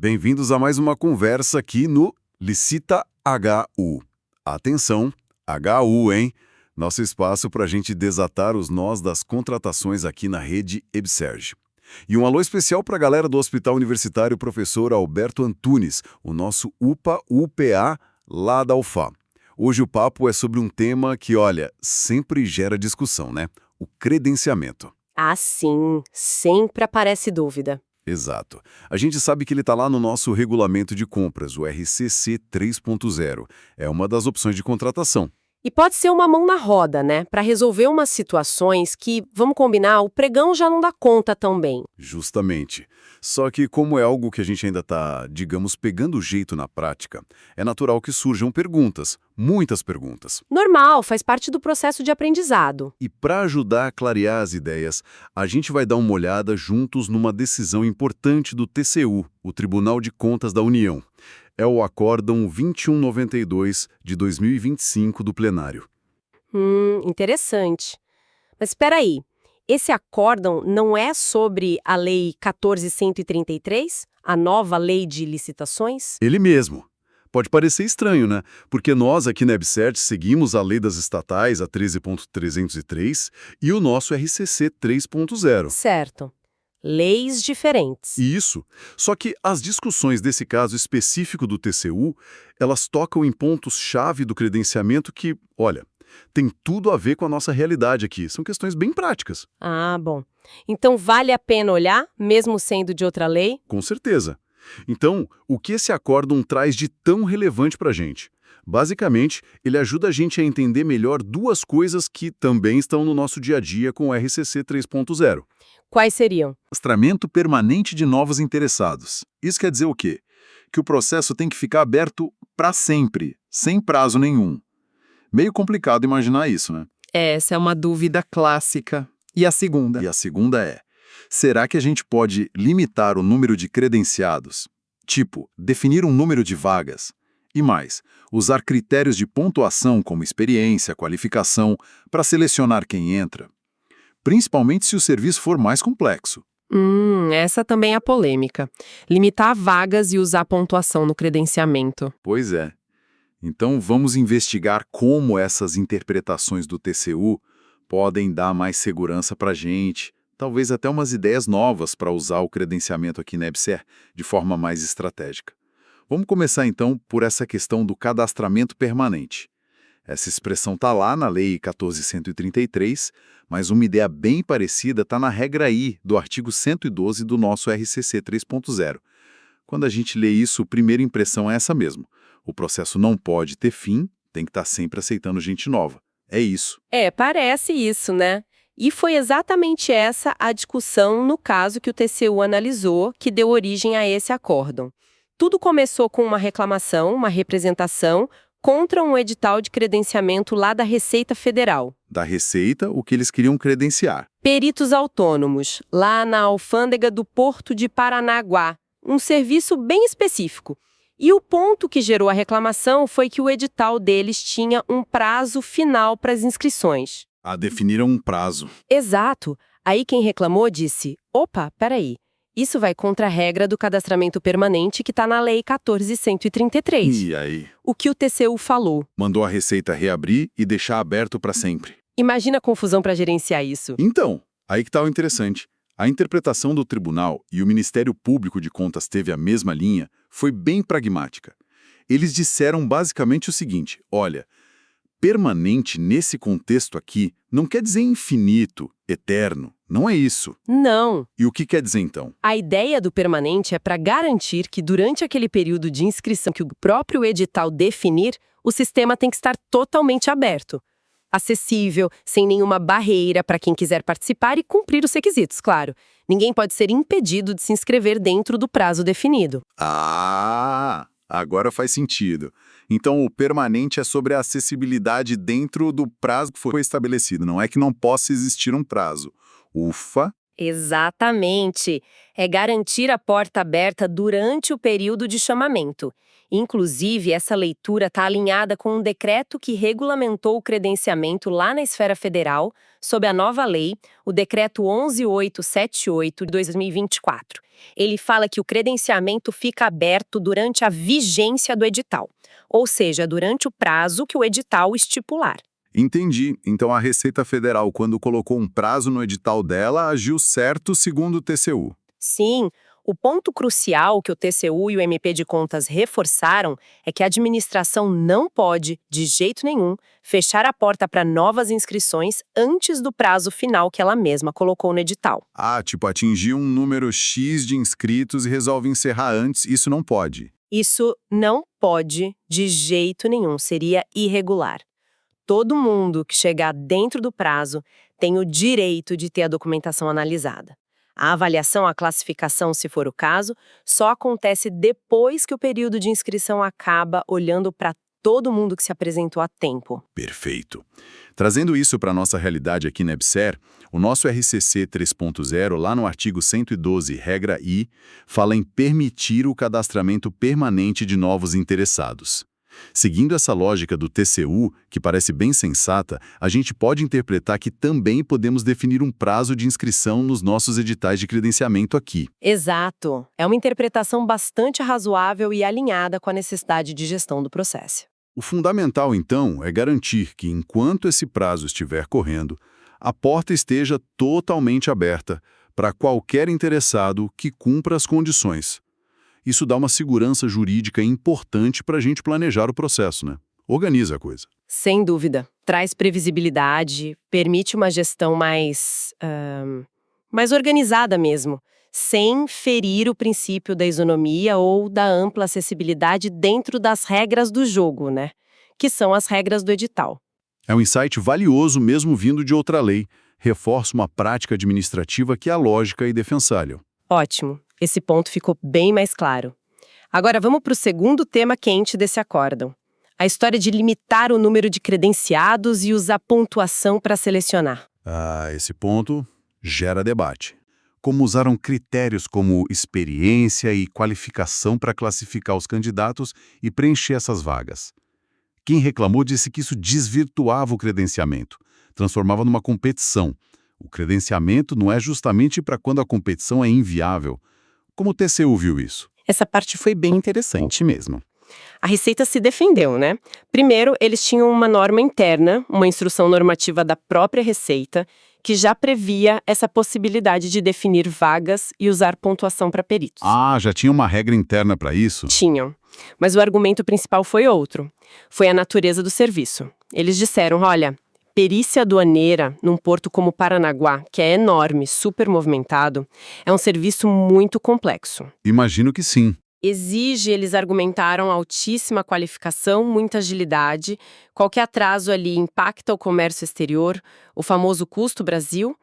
Bem-vindos a mais uma conversa aqui no Licita HU. Atenção, HU, hein? Nosso espaço para a gente desatar os nós das contratações aqui na rede EBSERG. E um alô especial para a galera do Hospital Universitário Professor Alberto Antunes, o nosso UPA lá da UFA. Hoje o papo é sobre um tema que, olha, sempre gera discussão, né? O credenciamento. Ah, sim, sempre aparece dúvida. Exato. A gente sabe que ele está lá no nosso regulamento de compras, o RCC 3.0. É uma das opções de contratação. E pode ser uma mão na roda, né? Para resolver umas situações que, vamos combinar, o pregão já não dá conta tão bem. Justamente. Só que como é algo que a gente ainda está, digamos, pegando jeito na prática, é natural que surjam perguntas, muitas perguntas. Normal, faz parte do processo de aprendizado. E para ajudar a clarear as ideias, a gente vai dar uma olhada juntos numa decisão importante do TCU, o Tribunal de Contas da União. É o Acórdão 2192 de 2025 do plenário. Interessante. Mas espera aí, esse acórdão não é sobre a Lei 14.133, a nova lei de licitações? Ele mesmo. Pode parecer estranho, né? Porque nós aqui na EBSERG seguimos a lei das estatais, a 13.303, e o nosso RCC 3.0. Certo. Leis diferentes. Isso. Só que as discussões desse caso específico do TCU, elas tocam em pontos-chave do credenciamento que, olha, tem tudo a ver com a nossa realidade aqui. São questões bem práticas. Ah, bom. Então vale a pena olhar, mesmo sendo de outra lei? Com certeza. Então, o que esse acórdão traz de tão relevante para a gente? Basicamente, ele ajuda a gente a entender melhor duas coisas que também estão no nosso dia a dia com o RCC 3.0. Quais seriam? Cadastramento permanente de novos interessados. Isso quer dizer o quê? Que o processo tem que ficar aberto para sempre, sem prazo nenhum. Meio complicado imaginar isso, né? Essa é uma dúvida clássica. E a segunda? E a segunda é, será que a gente pode limitar o número de credenciados? Tipo, definir um número de vagas? E mais, usar critérios de pontuação como experiência, qualificação, para selecionar quem entra? Principalmente se o serviço for mais complexo. Essa também é a polêmica. Limitar vagas e usar pontuação no credenciamento. Pois é. Então vamos investigar como essas interpretações do TCU podem dar mais segurança para a gente, talvez até umas ideias novas para usar o credenciamento aqui na EBSERG de forma mais estratégica. Vamos começar então por essa questão do cadastramento permanente. Essa expressão está lá na Lei 14.133, mas uma ideia bem parecida está na regra I do artigo 112 do nosso RCC 3.0. Quando a gente lê isso, a primeira impressão é essa mesmo. O processo não pode ter fim, tem que estar sempre aceitando gente nova. É isso. Parece isso, né? E foi exatamente essa a discussão no caso que o TCU analisou, que deu origem a esse acórdão. Tudo começou com uma reclamação, uma representação, contra um edital de credenciamento lá da Receita Federal. Da Receita, o que eles queriam credenciar. Peritos autônomos, lá na alfândega do Porto de Paranaguá. Um serviço bem específico. E o ponto que gerou a reclamação foi que o edital deles tinha um prazo final para as inscrições. Definiram um prazo. Exato. Aí quem reclamou disse, opa, peraí, isso vai contra a regra do cadastramento permanente que está na Lei 14.133. E aí? O que o TCU falou? Mandou a Receita reabrir e deixar aberto para sempre. Imagina a confusão para gerenciar isso. Então, aí que está o interessante. A interpretação do tribunal, e o Ministério Público de Contas teve a mesma linha, foi bem pragmática. Eles disseram basicamente o seguinte, olha, permanente nesse contexto aqui não quer dizer infinito, eterno, não é isso. Não. E o que quer dizer então? A ideia do permanente é para garantir que durante aquele período de inscrição que o próprio edital definir, o sistema tem que estar totalmente aberto. Acessível, sem nenhuma barreira para quem quiser participar e cumprir os requisitos, claro. Ninguém pode ser impedido de se inscrever dentro do prazo definido. Agora faz sentido. Então o permanente é sobre a acessibilidade dentro do prazo que foi estabelecido, não é que não possa existir um prazo. Ufa! Exatamente. É garantir a porta aberta durante o período de chamamento. Inclusive, essa leitura está alinhada com um decreto que regulamentou o credenciamento lá na esfera federal, sob a nova lei, o Decreto 11.878 de 2024. Ele fala que o credenciamento fica aberto durante a vigência do edital, ou seja, durante o prazo que o edital estipular. Entendi. Então a Receita Federal, quando colocou um prazo no edital dela, agiu certo segundo o TCU. Sim, o ponto crucial que o TCU e o MP de Contas reforçaram é que a administração não pode, de jeito nenhum, fechar a porta para novas inscrições antes do prazo final que ela mesma colocou no edital. Ah, tipo, atingir um número X de inscritos e resolve encerrar antes, isso não pode. Isso não pode, de jeito nenhum, seria irregular. Todo mundo que chegar dentro do prazo tem o direito de ter a documentação analisada. A avaliação, a classificação, se for o caso, só acontece depois que o período de inscrição acaba, olhando para todo mundo que se apresentou a tempo. Perfeito. Trazendo isso para a nossa realidade aqui na EBSER, o nosso RCC 3.0, lá no artigo 112, regra I, fala em permitir o cadastramento permanente de novos interessados. Seguindo essa lógica do TCU, que parece bem sensata, a gente pode interpretar que também podemos definir um prazo de inscrição nos nossos editais de credenciamento aqui. Exato. É uma interpretação bastante razoável e alinhada com a necessidade de gestão do processo. O fundamental, então, é garantir que, enquanto esse prazo estiver correndo, a porta esteja totalmente aberta para qualquer interessado que cumpra as condições. Isso dá uma segurança jurídica importante para a gente planejar o processo, né? Organiza a coisa. Sem dúvida. Traz previsibilidade, permite uma gestão mais organizada mesmo, sem ferir o princípio da isonomia ou da ampla acessibilidade dentro das regras do jogo, né? Que são as regras do edital. É um insight valioso mesmo vindo de outra lei. Reforça uma prática administrativa que é lógica e defensável. Ótimo. Esse ponto ficou bem mais claro. Agora vamos para o segundo tema quente desse acórdão. A história de limitar o número de credenciados e usar pontuação para selecionar. Esse ponto gera debate. Como usaram critérios como experiência e qualificação para classificar os candidatos e preencher essas vagas. Quem reclamou disse que isso desvirtuava o credenciamento, transformava numa competição. O credenciamento não é justamente para quando a competição é inviável. Como o TCU viu isso? Essa parte foi bem interessante mesmo. A Receita se defendeu, né? Primeiro, eles tinham uma norma interna, uma instrução normativa da própria Receita, que já previa essa possibilidade de definir vagas e usar pontuação para peritos. Já tinha uma regra interna para isso? Tinham. Mas o argumento principal foi outro. Foi a natureza do serviço. Eles disseram, olha, perícia aduaneira num porto como Paranaguá, que é enorme, super movimentado, é um serviço muito complexo. Imagino que sim. Exige, eles argumentaram, altíssima qualificação, muita agilidade, qualquer atraso ali impacta o comércio exterior, o famoso custo Brasil.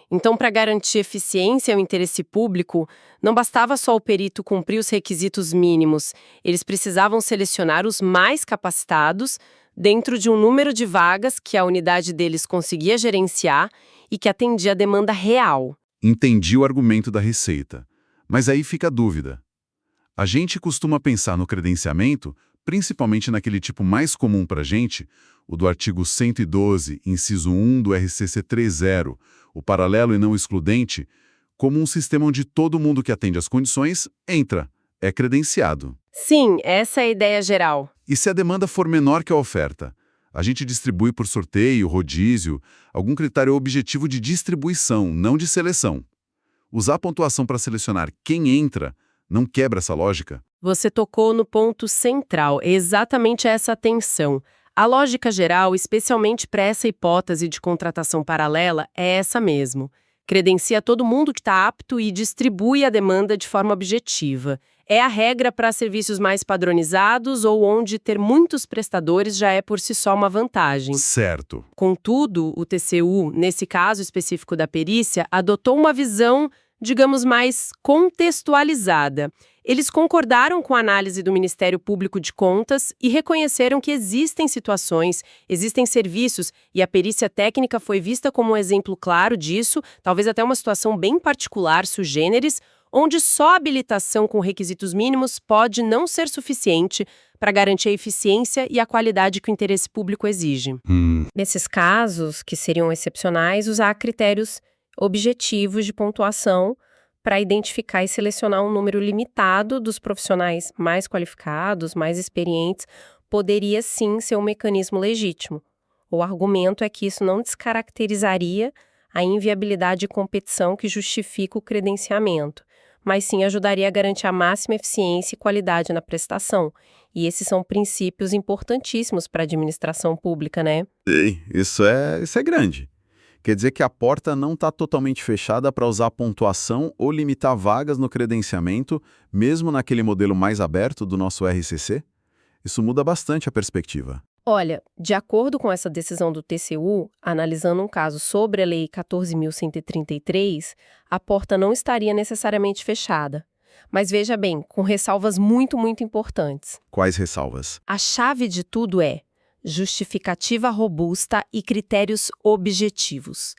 Então, para garantir eficiência e o interesse público, não bastava só o perito cumprir os requisitos mínimos, eles precisavam selecionar os mais capacitados dentro de um número de vagas que a unidade deles conseguia gerenciar e que atendia a demanda real. Entendi o argumento da Receita. Mas aí fica a dúvida. A gente costuma pensar no credenciamento, principalmente naquele tipo mais comum para a gente, o do artigo 112, inciso 1 do RCC 3.0, o paralelo e não excludente, como um sistema onde todo mundo que atende às condições entra, é credenciado. Sim, essa é a ideia geral. E se a demanda for menor que a oferta? A gente distribui por sorteio, rodízio, algum critério objetivo de distribuição, não de seleção. Usar a pontuação para selecionar quem entra não quebra essa lógica? Você tocou no ponto central, exatamente essa tensão. A lógica geral, especialmente para essa hipótese de contratação paralela, é essa mesmo. Credencia todo mundo que está apto e distribui a demanda de forma objetiva. É a regra para serviços mais padronizados ou onde ter muitos prestadores já é por si só uma vantagem. Certo. Contudo, o TCU, nesse caso específico da perícia, adotou uma visão, digamos, mais contextualizada. Eles concordaram com a análise do Ministério Público de Contas e reconheceram que existem situações, existem serviços, e a perícia técnica foi vista como um exemplo claro disso, talvez até uma situação bem particular, sui generis, onde só a habilitação com requisitos mínimos pode não ser suficiente para garantir a eficiência e a qualidade que o interesse público exige. Nesses casos, que seriam excepcionais, usar critérios objetivos de pontuação para identificar e selecionar um número limitado dos profissionais mais qualificados, mais experientes, poderia sim ser um mecanismo legítimo. O argumento é que isso não descaracterizaria a inviabilidade de competição que justifica o credenciamento, mas sim ajudaria a garantir a máxima eficiência e qualidade na prestação. E esses são princípios importantíssimos para a administração pública, né? Ei, isso é grande. Quer dizer que a porta não está totalmente fechada para usar pontuação ou limitar vagas no credenciamento, mesmo naquele modelo mais aberto do nosso RCC? Isso muda bastante a perspectiva. Olha, de acordo com essa decisão do TCU, analisando um caso sobre a Lei 14.133, a porta não estaria necessariamente fechada. Mas veja bem, com ressalvas muito, muito importantes. Quais ressalvas? A chave de tudo é justificativa robusta e critérios objetivos.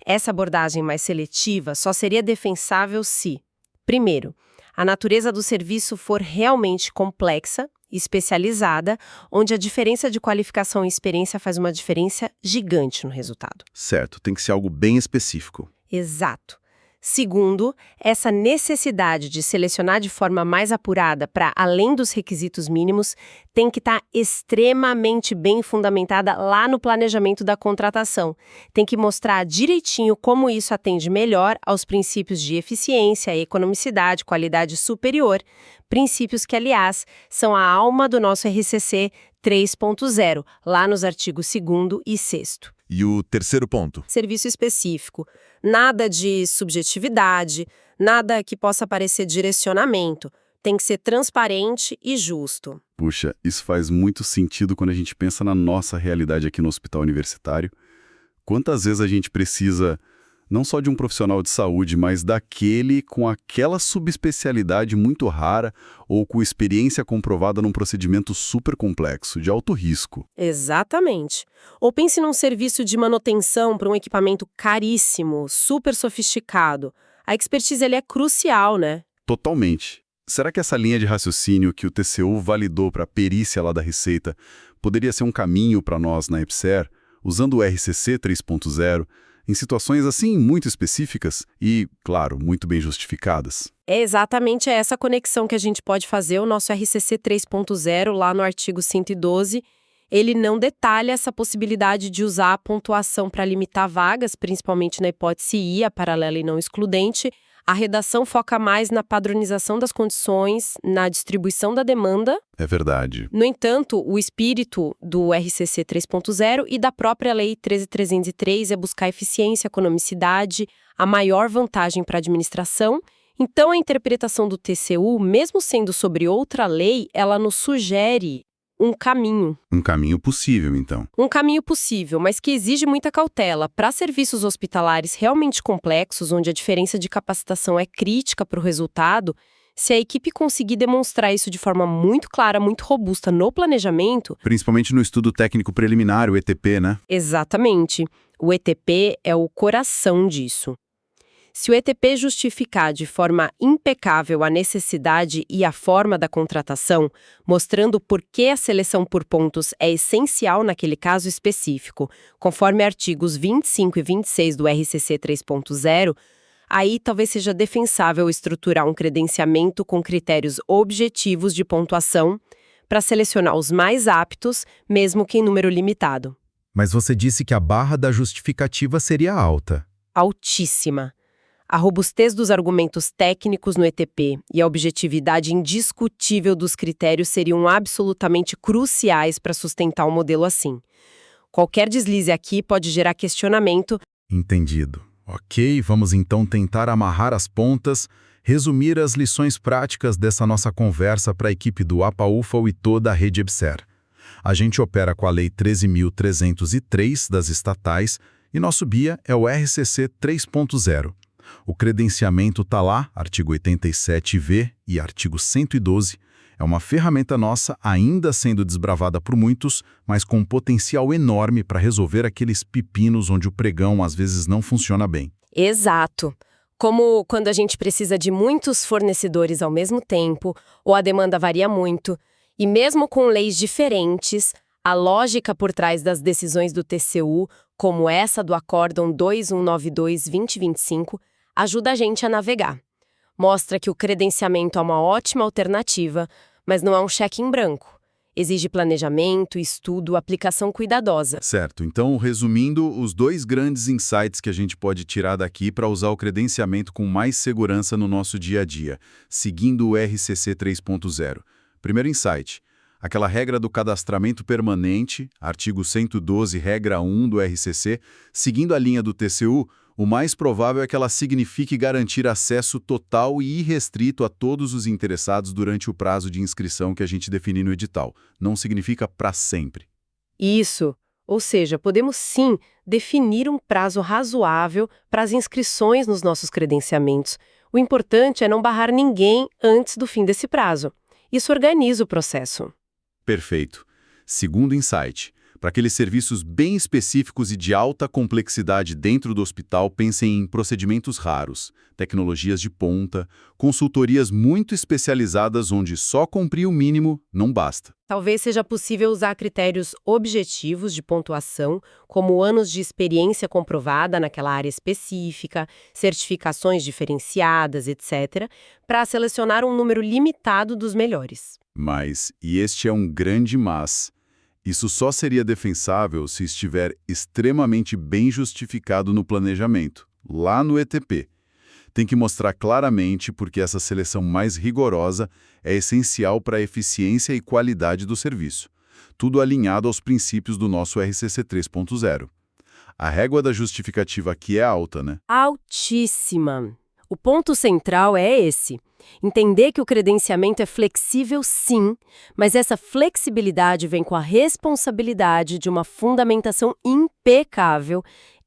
Essa abordagem mais seletiva só seria defensável se, primeiro, a natureza do serviço for realmente complexa, especializada, onde a diferença de qualificação e experiência faz uma diferença gigante no resultado. Certo, tem que ser algo bem específico. Exato. Segundo, essa necessidade de selecionar de forma mais apurada para além dos requisitos mínimos tem que estar extremamente bem fundamentada lá no planejamento da contratação. Tem que mostrar direitinho como isso atende melhor aos princípios de eficiência, economicidade, qualidade superior, princípios que, aliás, são a alma do nosso RCC 3.0, lá nos artigos 2º e 6º. E o terceiro ponto? Serviço específico. Nada de subjetividade, nada que possa parecer direcionamento. Tem que ser transparente e justo. Puxa, isso faz muito sentido quando a gente pensa na nossa realidade aqui no hospital universitário. Quantas vezes a gente precisa, não só de um profissional de saúde, mas daquele com aquela subespecialidade muito rara ou com experiência comprovada num procedimento super complexo, de alto risco. Exatamente. Ou pense num serviço de manutenção para um equipamento caríssimo, super sofisticado. A expertise ali é crucial, né? Totalmente. Será que essa linha de raciocínio que o TCU validou para a perícia lá da Receita poderia ser um caminho para nós na EBSER, usando o RCC 3.0, em situações assim muito específicas e, claro, muito bem justificadas? É exatamente essa conexão que a gente pode fazer. O nosso RCC 3.0, lá no artigo 112, ele não detalha essa possibilidade de usar a pontuação para limitar vagas, principalmente na hipótese I, a paralela e não excludente. A redação foca mais na padronização das condições, na distribuição da demanda. É verdade. No entanto, o espírito do RCC 3.0 e da própria Lei 13.303 é buscar eficiência, economicidade, a maior vantagem para a administração. Então, a interpretação do TCU, mesmo sendo sobre outra lei, ela nos sugere um caminho. Um caminho possível, então. Um caminho possível, mas que exige muita cautela. Para serviços hospitalares realmente complexos, onde a diferença de capacitação é crítica para o resultado, se a equipe conseguir demonstrar isso de forma muito clara, muito robusta no planejamento... Principalmente no estudo técnico preliminar, o ETP, né? Exatamente. O ETP é o coração disso. Se o ETP justificar de forma impecável a necessidade e a forma da contratação, mostrando por que a seleção por pontos é essencial naquele caso específico, conforme artigos 25 e 26 do RCC 3.0, aí talvez seja defensável estruturar um credenciamento com critérios objetivos de pontuação para selecionar os mais aptos, mesmo que em número limitado. Mas você disse que a barra da justificativa seria alta. Altíssima. A robustez dos argumentos técnicos no ETP e a objetividade indiscutível dos critérios seriam absolutamente cruciais para sustentar um modelo assim. Qualquer deslize aqui pode gerar questionamento. Entendido. Ok, vamos então tentar amarrar as pontas, resumir as lições práticas dessa nossa conversa para a equipe do APA-UFAL e toda a rede EBSER. A gente opera com a Lei 13.303 das estatais e nosso BIA é o RCC 3.0. O credenciamento está lá, artigo 87V e artigo 112. É uma ferramenta nossa ainda sendo desbravada por muitos, mas com um potencial enorme para resolver aqueles pepinos onde o pregão às vezes não funciona bem. Exato. como quando a gente precisa de muitos fornecedores ao mesmo tempo, ou a demanda varia muito, e mesmo com leis diferentes, a lógica por trás das decisões do TCU, como essa do Acórdão 2192/2025, ajuda a gente a navegar. Mostra que o credenciamento é uma ótima alternativa, mas não é um cheque em branco. Exige planejamento, estudo, aplicação cuidadosa. Certo, então resumindo, os dois grandes insights que a gente pode tirar daqui para usar o credenciamento com mais segurança no nosso dia a dia, seguindo o RCC 3.0. Primeiro insight, aquela regra do cadastramento permanente, artigo 112, regra 1 do RCC, seguindo a linha do TCU, o mais provável é que ela signifique garantir acesso total e irrestrito a todos os interessados durante o prazo de inscrição que a gente definir no edital. Não significa para sempre. Isso, ou seja, podemos sim definir um prazo razoável para as inscrições nos nossos credenciamentos. O importante é não barrar ninguém antes do fim desse prazo. Isso organiza o processo. Perfeito. Segundo insight, para aqueles serviços bem específicos e de alta complexidade dentro do hospital, pensem em procedimentos raros, tecnologias de ponta, consultorias muito especializadas onde só cumprir o mínimo não basta. Talvez seja possível usar critérios objetivos de pontuação, como anos de experiência comprovada naquela área específica, certificações diferenciadas, etc., para selecionar um número limitado dos melhores. Mas, e este é um grande mas, isso só seria defensável se estiver extremamente bem justificado no planejamento, lá no ETP. Tem que mostrar claramente porque essa seleção mais rigorosa é essencial para a eficiência e qualidade do serviço. Tudo alinhado aos princípios do nosso RCC 3.0. A régua da justificativa aqui é alta, né? Altíssima. O ponto central é esse. Entender que o credenciamento é flexível, sim, mas essa flexibilidade vem com a responsabilidade de uma fundamentação impecável,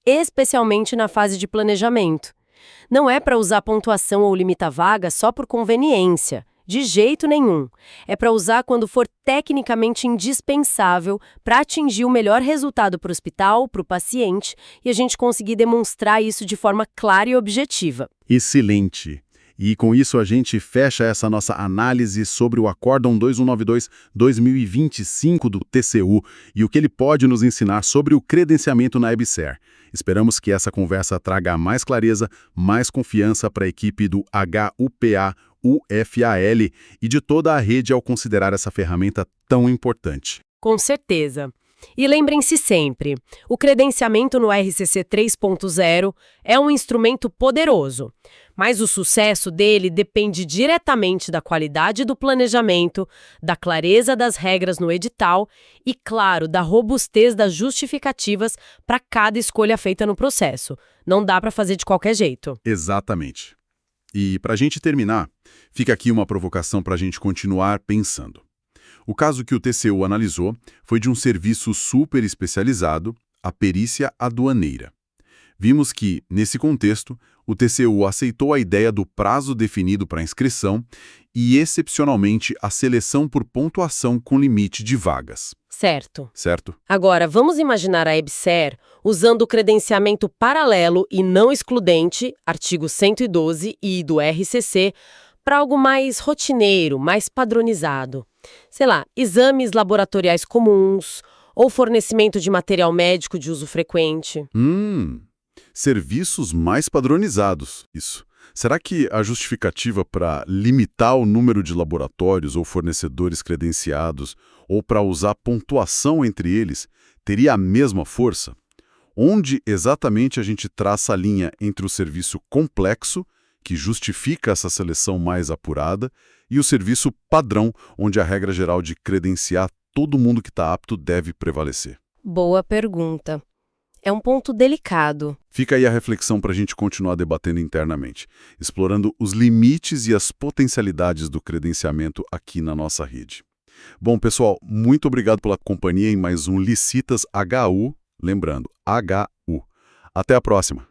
especialmente na fase de planejamento. Não é para usar pontuação ou limitar vaga só por conveniência, de jeito nenhum. É para usar quando for tecnicamente indispensável para atingir o melhor resultado para o hospital, para o paciente, e a gente conseguir demonstrar isso de forma clara e objetiva. Excelente! E com isso a gente fecha essa nossa análise sobre o Acórdão 2192/2025 do TCU e o que ele pode nos ensinar sobre o credenciamento na EBSER. Esperamos que essa conversa traga mais clareza, mais confiança para a equipe do HUPA-UFAL e de toda a rede ao considerar essa ferramenta tão importante. Com certeza. E lembrem-se sempre, o credenciamento no RCC 3.0 é um instrumento poderoso, mas o sucesso dele depende diretamente da qualidade do planejamento, da clareza das regras no edital e, claro, da robustez das justificativas para cada escolha feita no processo. Não dá para fazer de qualquer jeito. Exatamente. E para a gente terminar, fica aqui uma provocação para a gente continuar pensando. O caso que o TCU analisou foi de um serviço super especializado, a perícia aduaneira. Vimos que, nesse contexto, o TCU aceitou a ideia do prazo definido para a inscrição e, excepcionalmente, a seleção por pontuação com limite de vagas. Certo. Certo? Agora, vamos imaginar a EBSER usando o credenciamento paralelo e não excludente, artigo 112 e do RCC, para algo mais rotineiro, mais padronizado. Sei lá, exames laboratoriais comuns ou fornecimento de material médico de uso frequente. Serviços mais padronizados, isso. Será que a justificativa para limitar o número de laboratórios ou fornecedores credenciados ou para usar pontuação entre eles teria a mesma força? Onde exatamente a gente traça a linha entre o serviço complexo, que justifica essa seleção mais apurada, e o serviço padrão, onde a regra geral de credenciar todo mundo que está apto deve prevalecer? Boa pergunta. É um ponto delicado. Fica aí a reflexão para a gente continuar debatendo internamente, explorando os limites e as potencialidades do credenciamento aqui na nossa rede. Bom, pessoal, muito obrigado pela companhia em mais um Licitas HU, lembrando, HU. Até a próxima!